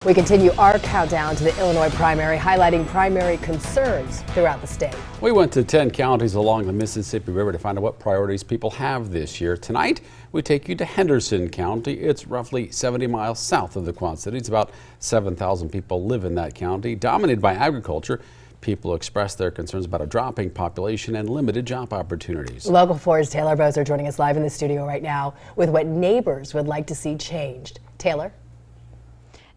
We continue our countdown to the Illinois primary, highlighting primary concerns throughout the state. We went to 10 counties along the Mississippi River to find out what priorities people have this year. Tonight, we take you to Henderson County. It's roughly 70 miles south of the Quad Cities. About 7,000 people live in that county, dominated by agriculture. People express their concerns about a dropping population and limited job opportunities. Local 4's Taylor Bozer joining us live in the studio right now with what neighbors would like to see changed. Taylor?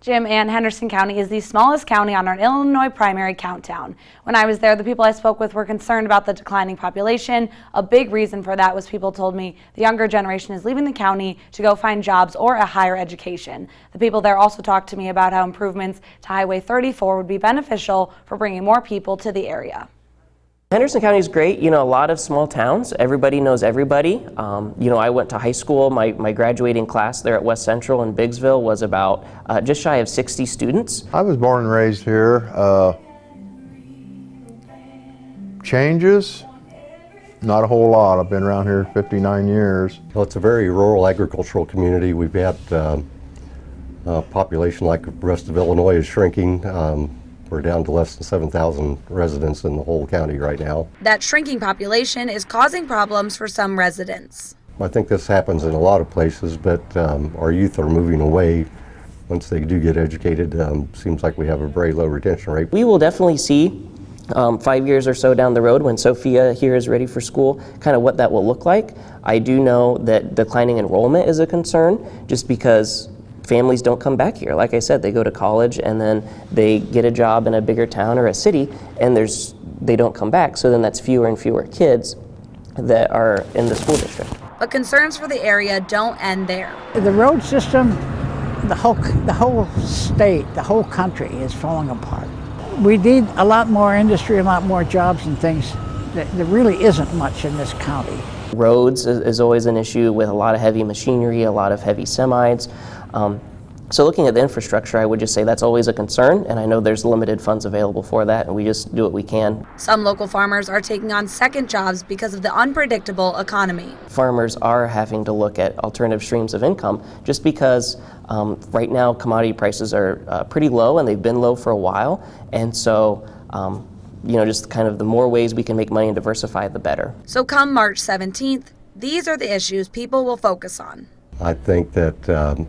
Jim, and Henderson County is the smallest county on our Illinois primary countdown. When I was there, the people I spoke with were concerned about the declining population. A big reason for that was people told me the younger generation is leaving the county to go find jobs or a higher education. The people there also talked to me about how improvements to Highway 34 would be beneficial for bringing more people to the area. Henderson County is great. You know, a lot of small towns. Everybody knows everybody. You know, I went to high school. My graduating class there at West Central in Biggsville was about just shy of 60 students. I was born and raised here. Changes? Not a whole lot. I've been around here 59 years. Well, it's a very rural agricultural community. We've had population like the rest of Illinois is shrinking. We're down to less than 7,000 residents in the whole county right now. That shrinking population is causing problems for some residents. I think this happens in a lot of places, but our youth are moving away. Once they do get educated, seems like we have a very low retention rate. We will definitely see 5 years or so down the road when Sophia here is ready for school, kind of what that will look like. I do know that declining enrollment is a concern just because families don't come back here. Like I said, they go to college and then they get a job in a bigger town or a city and they don't come back. So then that's fewer and fewer kids that are in the school district. But concerns for the area don't end there. The road system, the whole state, the whole country is falling apart. We need a lot more industry, a lot more jobs and things. There really isn't much in this county. Roads is always an issue with a lot of heavy machinery, a lot of heavy semis. So looking at the infrastructure, I would just say that's always a concern, and I know there's limited funds available for that, and we just do what we can. Some local farmers are taking on second jobs because of the unpredictable economy. Farmers are having to look at alternative streams of income just because right now commodity prices are pretty low, and they've been low for a while, and so you know, just kind of the more ways we can make money and diversify, the better. So come March 17th, these are the issues people will focus on. I think that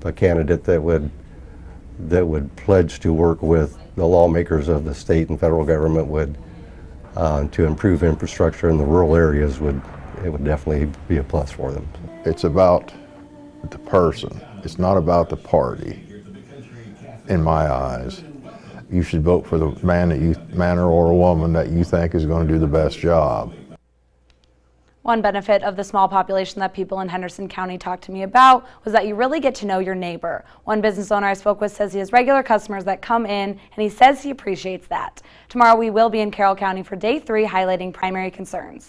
a candidate that would pledge to work with the lawmakers of the state and federal government would to improve infrastructure in the rural areas would definitely be a plus for them. It's about the person. It's not about the party, in my eyes. You should vote for the man or a woman that you think is going to do the best job. One benefit of the small population that people in Henderson County talked to me about was that you really get to know your neighbor. One business owner I spoke with says he has regular customers that come in, and he says he appreciates that. Tomorrow we will be in Carroll County for day 3, highlighting primary concerns.